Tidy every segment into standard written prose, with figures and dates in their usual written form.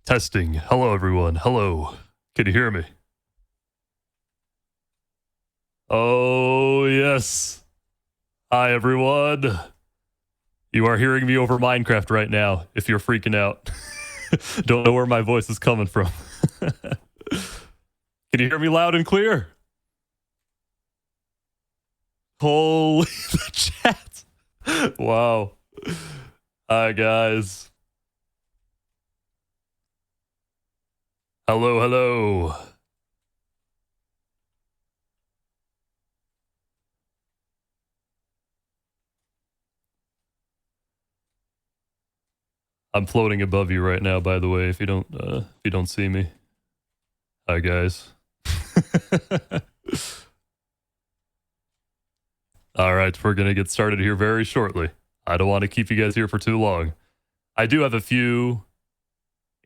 Testing. Hello, everyone. Hello. Can you hear me? Oh, yes. Hi, everyone. You are hearing me over Minecraft right now, if you're freaking out. Don't know where my voice is coming from. Can you hear me loud and clear? Holy the chat. Wow. Hi, guys. Hello, hello. I'm floating above you right now, by the way, if you don't see me. Hi, guys. All right, we're going to get started here very shortly. I don't want to keep you guys here for too long. I do have a few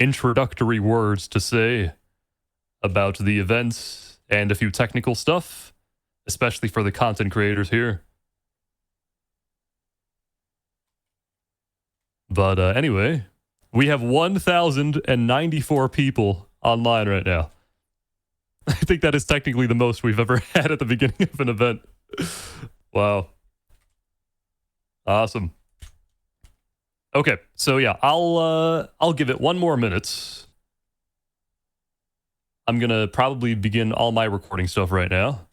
introductory words to say about the event and a few technical stuff, especially for the content creators here. But anyway, we have 1,094 people online right now. I think that is technically the most we've ever had at the beginning of an event. Wow. Awesome. Okay, so yeah, I'll give it 1 more minute. I'm gonna probably begin all my recording stuff right now.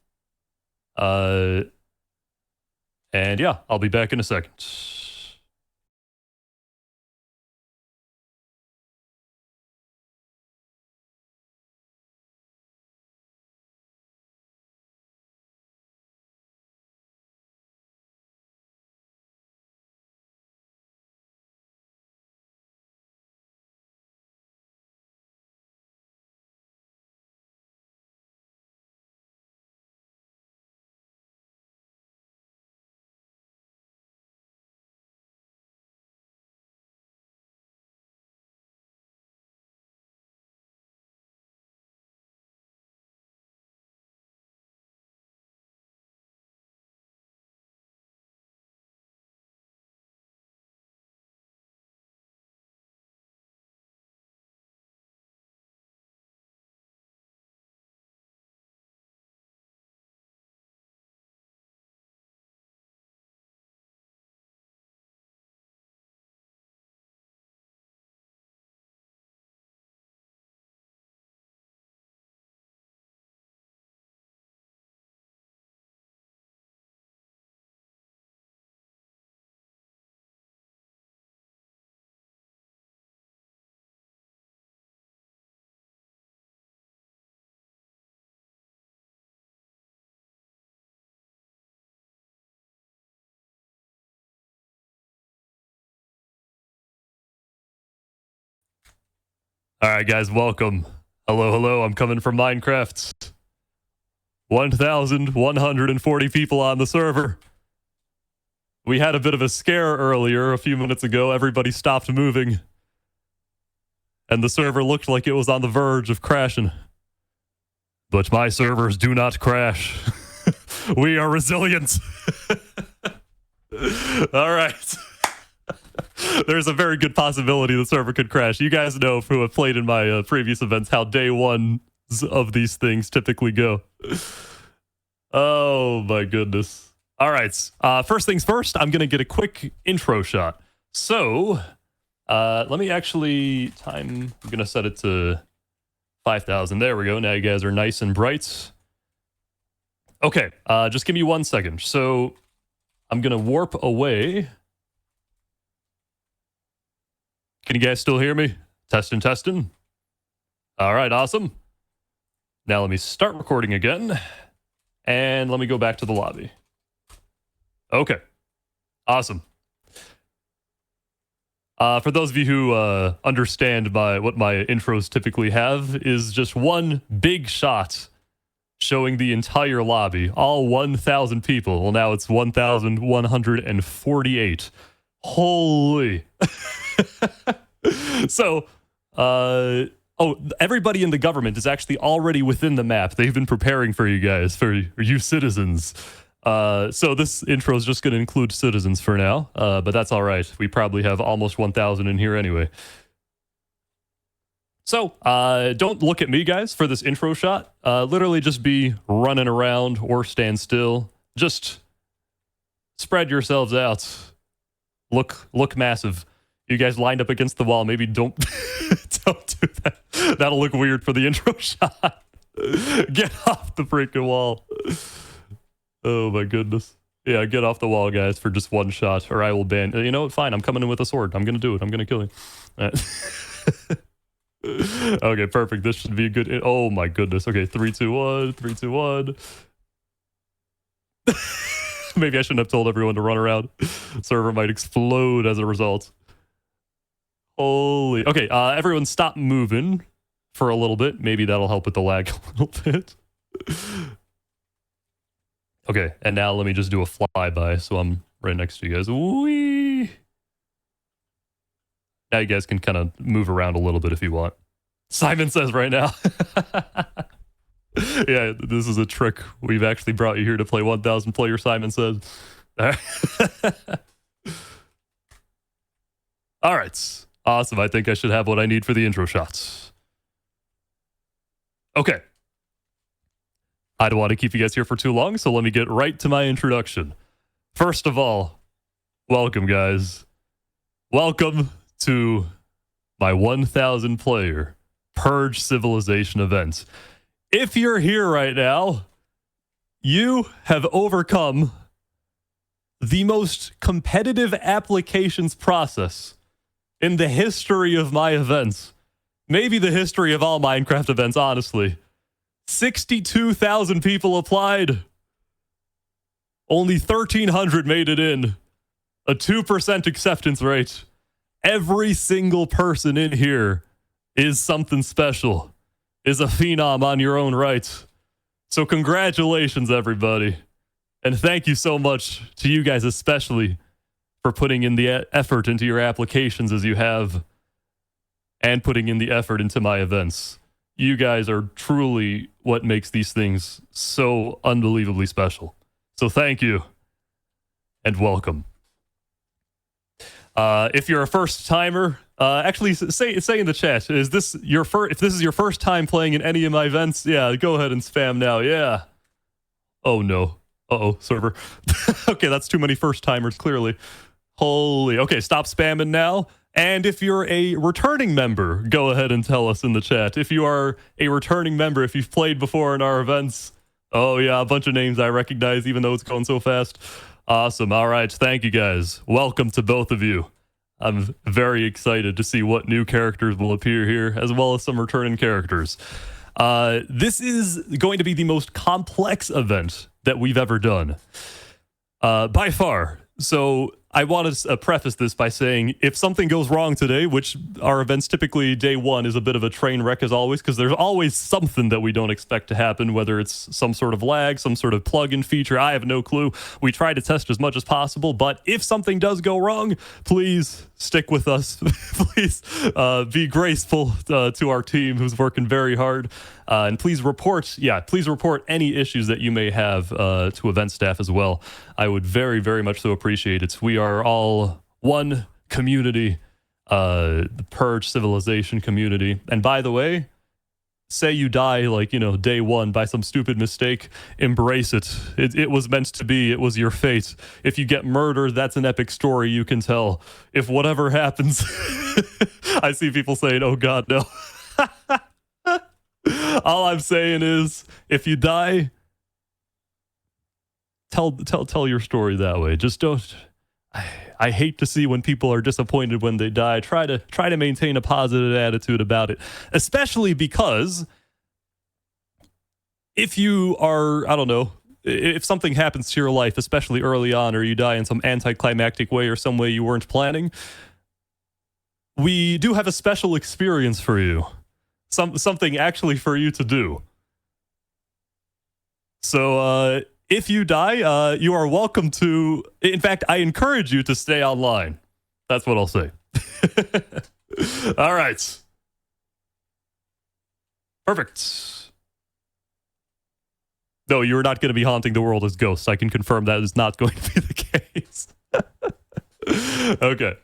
And yeah, I'll be back in a second. All right, guys, welcome. Hello, hello. I'm coming from Minecraft. 1,140 people on the server. We had a bit of a scare earlier, a few minutes ago. Everybody stopped moving. And the server looked like it was on the verge of crashing. But my servers do not crash. We are resilient. All right. There's a very good possibility the server could crash. You guys know, who have played in my previous events, how day ones of these things typically go. Oh my goodness. All right. First things first, I'm going to get a quick intro shot. So let me actually I'm going to set it to 5,000. There we go. Now you guys are nice and bright. Okay. Just give me 1 second. So I'm going to warp away. Can you guys still hear me? Testing. All right, awesome. Now let me start recording again. And let me go back to the lobby. Okay, awesome. For those of you who understand what my intros typically have, is just one big shot showing the entire lobby, all 1,000 people. Well, now it's 1,148. Holy. So, everybody in the government is actually already within the map. They've been preparing for you guys, for you citizens. So this intro is just going to include citizens for now, but that's all right. We probably have almost 1,000 in here anyway. So, don't look at me, guys, for this intro shot. Literally just be running around or stand still. Just spread yourselves out. Look massive. You guys lined up against the wall. Maybe don't don't do that. That'll look weird for the intro shot. Get off the freaking wall. Oh my goodness. Yeah, get off the wall, guys, for just one shot, or I will ban. You know what? Fine. I'm coming in with a sword. I'm gonna do it. I'm gonna kill you. Okay, perfect. This should be a good. Oh my goodness. Okay, 3, 2, 1. 3, 2, 1. Maybe I shouldn't have told everyone to run around. Server might explode as a result. Holy. Okay, everyone stop moving for a little bit. Maybe that'll help with the lag a little bit. Okay, and now let me just do a flyby so I'm right next to you guys. Whee! Now you guys can kind of move around a little bit if you want. Simon says right now. Yeah, this is a trick. We've actually brought you here to play 1,000 player, Simon says. All right. Awesome. I think I should have what I need for the intro shots. Okay. I don't want to keep you guys here for too long, so let me get right to my introduction. First of all, welcome, guys. Welcome to my 1,000 player Purge Civilization event. If you're here right now, you have overcome the most competitive applications process in the history of my events. Maybe the history of all Minecraft events, honestly. 62,000 people applied. Only 1,300 made it in. A 2% acceptance rate. Every single person in here is something special. Is a phenom on your own right. So congratulations, everybody. And thank you so much to you guys especially for putting in the effort into your applications as you have, and putting in the effort into my events. You guys are truly what makes these things so unbelievably special. So thank you and welcome. If you're a first timer, actually say in the chat, is this your first? If this is your first time playing in any of my events, yeah, go ahead and spam now. Yeah. Oh no. Uh-oh, server. Okay, that's too many first timers, clearly. Holy. Okay, stop spamming now. And if you're a returning member, go ahead and tell us in the chat. If you are a returning member, if you've played before in our events, oh yeah, a bunch of names I recognize, even though it's going so fast. Awesome. All right. Thank you, guys. Welcome to both of you. I'm very excited to see what new characters will appear here, as well as some returning characters. This is going to be the most complex event that we've ever done, by far. So I want to preface this by saying if something goes wrong today, which our events typically day one is a bit of a train wreck as always, because there's always something that we don't expect to happen, whether it's some sort of lag, some sort of plugin feature, I have no clue. We try to test as much as possible, but if something does go wrong, please stick with us. Please be graceful to our team who's working very hard. And please report any issues that you may have to event staff as well. I would very, very much so appreciate it. We are all one community, the Purge Civilization community. And by the way, say you die like, day one by some stupid mistake, embrace it. It was meant to be. It was your fate. If you get murdered, that's an epic story you can tell. If whatever happens, I see people saying, oh God, no. All I'm saying is, if you die, tell your story that way. Just don't. I hate to see when people are disappointed when they die. Try to maintain a positive attitude about it, especially because if you are, I don't know, if something happens to your life, especially early on, or you die in some anticlimactic way or some way you weren't planning, we do have a special experience for you. Something actually for you to do. So if you die, you are welcome to. In fact, I encourage you to stay online. That's what I'll say. All right. Perfect. No, you're not going to be haunting the world as ghosts. I can confirm that is not going to be the case. Okay.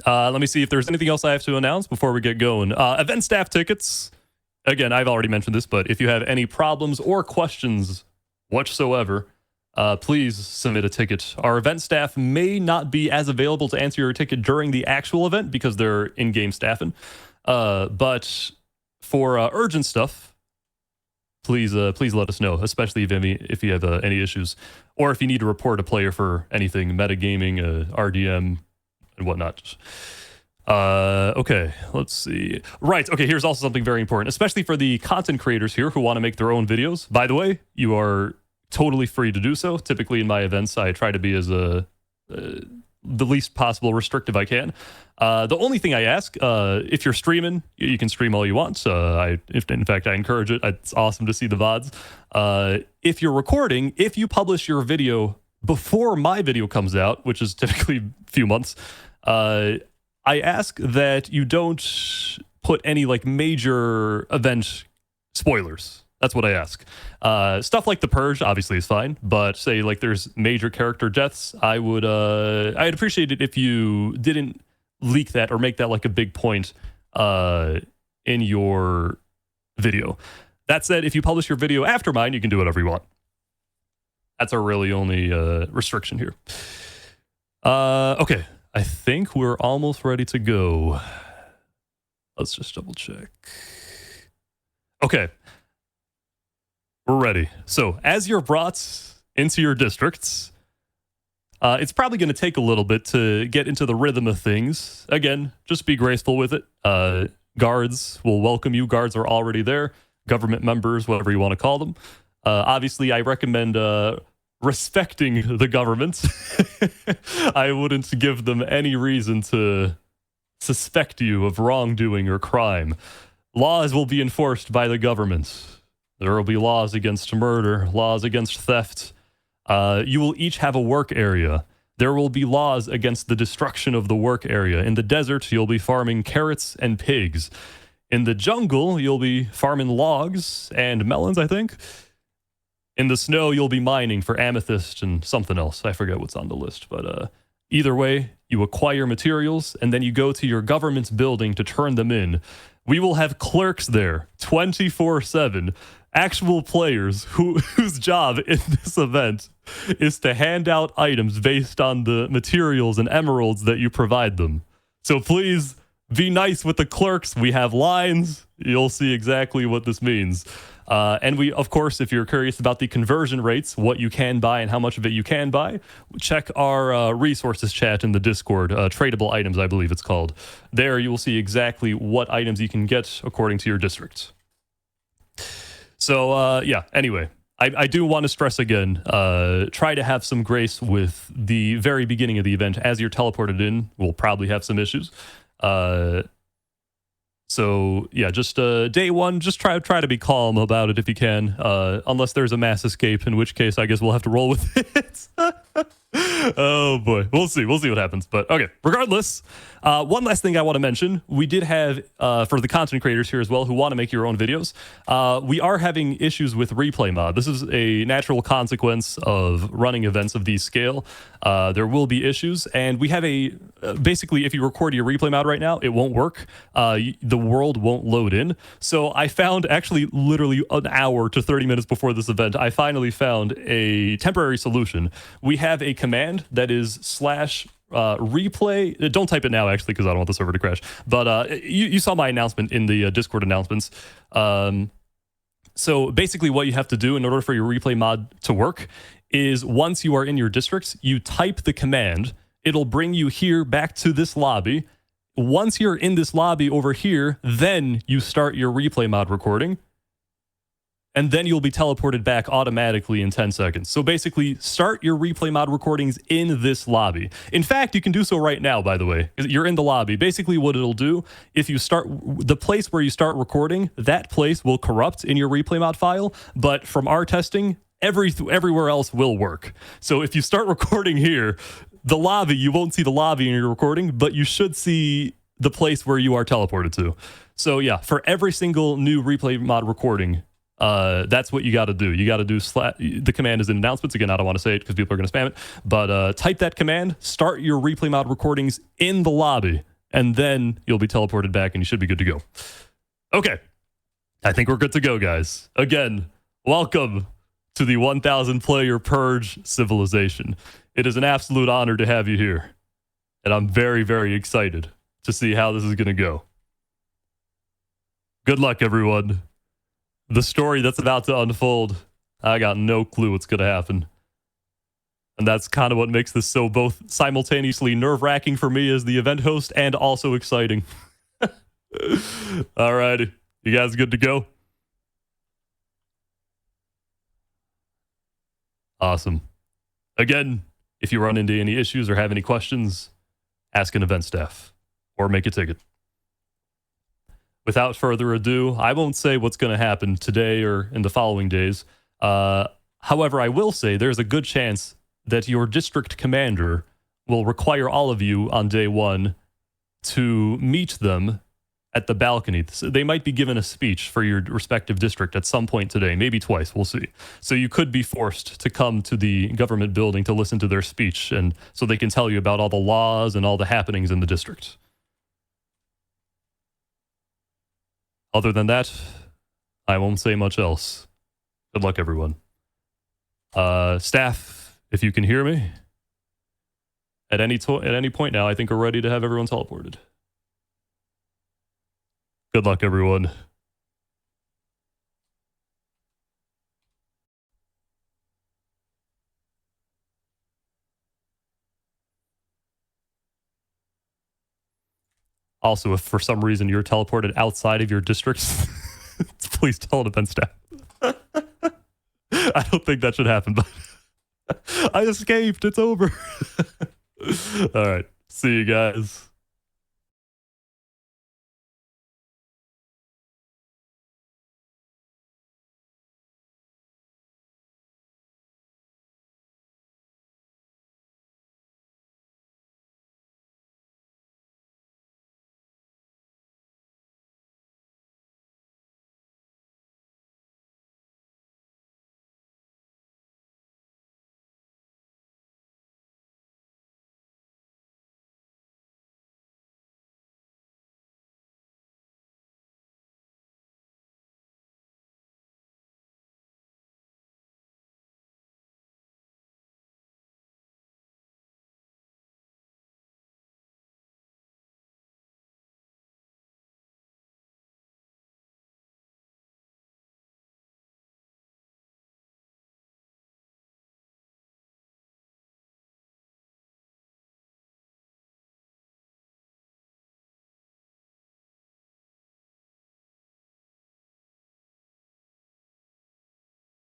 Let me see if there's anything else I have to announce before we get going. Event staff tickets. Again, I've already mentioned this, but if you have any problems or questions whatsoever, please submit a ticket. Our event staff may not be as available to answer your ticket during the actual event because they're in-game staffing. But for urgent stuff, please let us know, especially if you have any issues, or if you need to report a player for anything, metagaming, RDM, and whatnot. Okay, let's see. Right, okay, here's also something very important, especially for the content creators here who want to make their own videos. By the way, you are totally free to do so. Typically in my events, I try to be as the least possible restrictive I can. The only thing I ask, if you're streaming, you can stream all you want. In fact, I encourage it. It's awesome to see the VODs. If you're recording, if you publish your video before my video comes out, which is typically a few months, I ask that you don't put any like major event spoilers. That's what I ask. Stuff like the Purge obviously is fine, but say like there's major character deaths, I'd appreciate it if you didn't leak that or make that like a big point in your video. That said, if you publish your video after mine, you can do whatever you want. That's our really only restriction here. Okay, I think we're almost ready to go. Let's just double check. Okay. We're ready. So as you're brought into your districts, it's probably going to take a little bit to get into the rhythm of things. Again, just be graceful with it. Guards will welcome you. Guards are already there. Government members, whatever you want to call them. Obviously, I recommend respecting the government. I wouldn't give them any reason to suspect you of wrongdoing or crime. Laws will be enforced by the government. There will be laws against murder, laws against theft. You will each have a work area. There will be laws against the destruction of the work area. In the desert, you'll be farming carrots and pigs. In the jungle, you'll be farming logs and melons, I think. In the snow, you'll be mining for amethyst and something else. I forget what's on the list, but either way, you acquire materials, and then you go to your government's building to turn them in. We will have clerks there 24/7. Actual players whose job in this event is to hand out items based on the materials and emeralds that you provide them. So please be nice with the clerks. We have lines. You'll see exactly what this means. And we, of course, if you're curious about the conversion rates, what you can buy and how much of it you can buy, check our resources chat in the Discord, tradable items, I believe it's called. There you will see exactly what items you can get according to your district. So, yeah, anyway, I do want to stress again, try to have some grace with the very beginning of the event. As you're teleported in, we'll probably have some issues. So, yeah, just day one, just try to be calm about it if you can, unless there's a mass escape, in which case I guess we'll have to roll with it. Oh, boy. We'll see what happens. But, okay, regardless, one last thing I want to mention. We did have, for the content creators here as well who want to make your own videos, we are having issues with replay mod. This is a natural consequence of running events of these scale. There will be issues, and we have basically, if you record your replay mod right now, it won't work. The world won't load in. So I found, actually, literally an hour to 30 minutes before this event, I finally found a temporary solution. We have a command that is /replay. Don't type it now, actually, because I don't want the server to crash. But you saw my announcement in the Discord announcements. So basically what you have to do in order for your replay mod to work is once you are in your districts, you type the command. It'll bring you here back to this lobby. Once you're in this lobby over here, then you start your replay mod recording. And then you'll be teleported back automatically in 10 seconds. So basically, start your replay mod recordings in this lobby. In fact, you can do so right now, by the way. You're in the lobby. Basically, what it'll do, if you start, the place where you start recording, that place will corrupt in your replay mod file. But from our testing, everywhere else will work. So if you start recording here, the lobby, you won't see the lobby in your recording, but you should see the place where you are teleported to. So yeah, for every single new replay mod recording, that's what you got to do. You got to do the command is in announcements. Again, I don't want to say it because people are going to spam it, but type that command, start your replay mod recordings in the lobby. and then you'll be teleported back and you should be good to go. Okay. I think we're good to go, guys. Again, welcome to the 1,000 player Purge civilization. It is an absolute honor to have you here. And I'm very, very excited to see how this is going to go. Good luck, everyone. The story that's about to unfold, I got no clue what's going to happen. And that's kind of what makes this so both simultaneously nerve-wracking for me as the event host and also exciting. All righty. You guys good to go? Awesome. Again, if you run into any issues or have any questions, ask an event staff or make a ticket. Without further ado, I won't say what's going to happen today or in the following days. However, I will say there's a good chance that your district commander will require all of you on day one to meet them at the balcony. They might be given a speech for your respective district at some point today, maybe twice, we'll see. So you could be forced to come to the government building to listen to their speech, and so they can tell you about all the laws and all the happenings in the district. Other than that, I won't say much else. Good luck, everyone. Staff, if you can hear me, at any point now, I think we're ready to have everyone teleported. Good luck, everyone. Also, if for some reason you're teleported outside of your district, please tell the event staff. I don't think that should happen, but I escaped. It's over. All right. See you guys.